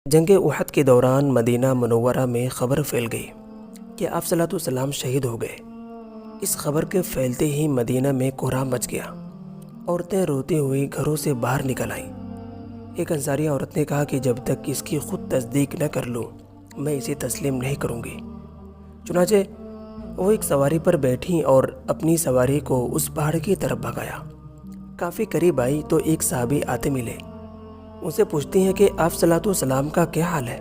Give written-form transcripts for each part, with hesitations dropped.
جنگ احد کے دوران مدینہ منورہ میں خبر پھیل گئی کہ آپ صلی اللہ علیہ وسلم شہید ہو گئے۔ اس خبر کے پھیلتے ہی مدینہ میں کوہرام مچ گیا۔ عورتیں روتی ہوئی گھروں سے باہر نکل آئیں۔ ایک انصاری عورت نے کہا کہ جب تک اس کی خود تصدیق نہ کر لوں میں اسے تسلیم نہیں کروں گی۔ چنانچہ وہ ایک سواری پر بیٹھی اور اپنی سواری کو اس پہاڑ کی طرف بھگایا۔ کافی قریب آئی تو ایک صحابی آتے ملے۔ ان سے پوچھتی ہیں کہ آپ صلی اللہ علیہ وسلم کا کیا حال ہے؟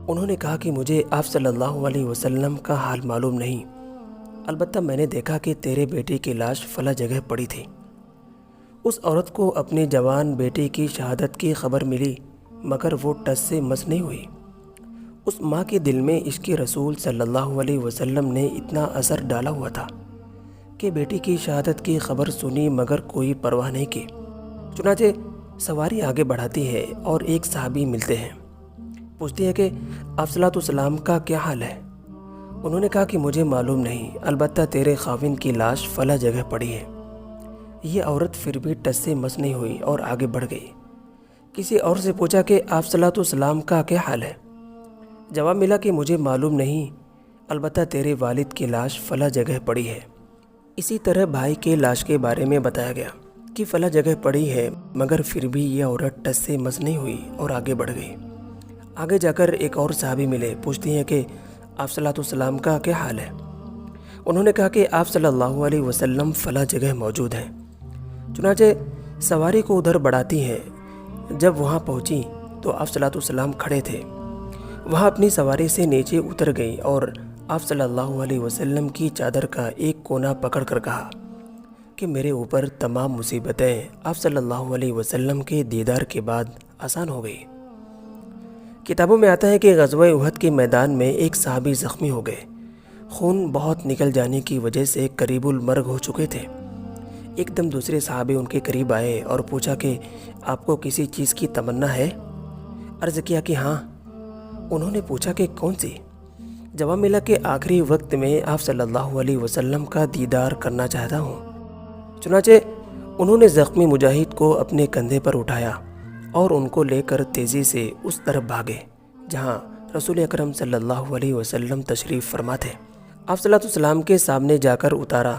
انہوں نے کہا کہ مجھے آپ صلی اللہ علیہ وسلم کا حال معلوم نہیں، البتہ میں نے دیکھا کہ تیرے بیٹے کی لاش فلاں جگہ پڑی تھی۔ اس عورت کو اپنے جوان بیٹے کی شہادت کی خبر ملی، مگر وہ ٹس سے مس نہیں ہوئی۔ اس ماں کے دل میں عشق رسول صلی اللہ علیہ وسلم نے اتنا اثر ڈالا ہوا تھا کہ بیٹی کی شہادت کی خبر سنی مگر کوئی پرواہ نہیں کی۔ چنانچہ سواری آگے بڑھاتی ہے اور ایک صحابی ملتے ہیں۔ پوچھتی ہے کہ آپ صلی اللہ علیہ وسلم کا کیا حال ہے؟ انہوں نے کہا کہ مجھے معلوم نہیں، البتہ تیرے خاوند کی لاش فلاں جگہ پڑی ہے۔ یہ عورت پھر بھی ٹس سے مس نہیں ہوئی اور آگے بڑھ گئی۔ کسی اور سے پوچھا کہ آپ صلی اللہ علیہ وسلم کا کیا حال ہے؟ جواب ملا کہ مجھے معلوم نہیں، البتہ تیرے والد کی لاش فلاں جگہ پڑی ہے۔ اسی طرح بھائی کے لاش کے بارے میں بتایا گیا کہ فلاں جگہ پڑی ہے، مگر پھر بھی یہ عورت ٹس سے مس نہیں ہوئی اور آگے بڑھ گئی۔ آگے جا کر ایک اور صحابی ملے، پوچھتی ہیں کہ آپ صلی اللہ علیہ وسلم کا کیا حال ہے؟ انہوں نے کہا کہ آپ صلی اللہ علیہ وسلم فلاں جگہ موجود ہیں۔ چنانچہ سواری کو ادھر بڑھاتی ہے۔ جب وہاں پہنچی تو آپ صلی اللہ علیہ وسلم کھڑے تھے۔ وہاں اپنی سواری سے نیچے اتر گئی اور آپ صلی اللہ علیہ وسلم کی چادر کا ایک کونا پکڑ کر کہا کہ میرے اوپر تمام مصیبتیں آپ صلی اللہ علیہ وسلم کے دیدار کے بعد آسان ہو گئی۔ کتابوں میں آتا ہے کہ غزوہ احد کے میدان میں ایک صحابی زخمی ہو گئے۔ خون بہت نکل جانے کی وجہ سے قریب المرگ ہو چکے تھے۔ ایک دم دوسرے صحابی ان کے قریب آئے اور پوچھا کہ آپ کو کسی چیز کی تمنا ہے؟ عرض کیا کہ ہاں۔ انہوں نے پوچھا کہ کون سی؟ جواب ملا کہ آخری وقت میں آپ صلی اللہ علیہ وسلم کا دیدار کرنا چاہتا ہوں۔ چنانچہ انہوں نے زخمی مجاہد کو اپنے کندھے پر اٹھایا اور ان کو لے کر تیزی سے اس طرف بھاگے جہاں رسول اکرم صلی اللہ علیہ وسلم تشریف فرما تھے۔ آپ صلی اللہ علیہ وسلم کے سامنے جا کر اتارا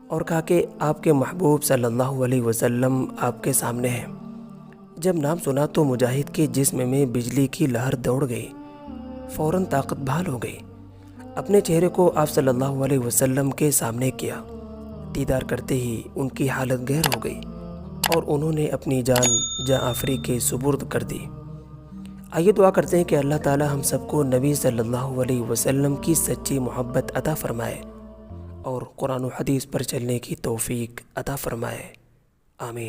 اور کہا کہ آپ کے محبوب صلی اللہ علیہ وسلم آپ کے سامنے ہیں۔ جب نام سنا تو مجاہد کے جسم میں بجلی کی لہر دوڑ گئی، فوراً طاقت بحال ہو گئی۔ اپنے چہرے کو آپ صلی اللہ علیہ وسلم کے سامنے کیا۔ دیدار کرتے ہی ان کی حالت گہر ہو گئی اور انہوں نے اپنی جان جاں آفری کے سپرد کر دی۔ آئیے دعا کرتے ہیں کہ اللہ تعالی ہم سب کو نبی صلی اللہ علیہ وسلم کی سچی محبت عطا فرمائے اور قرآن و حدیث پر چلنے کی توفیق عطا فرمائے۔ آمین۔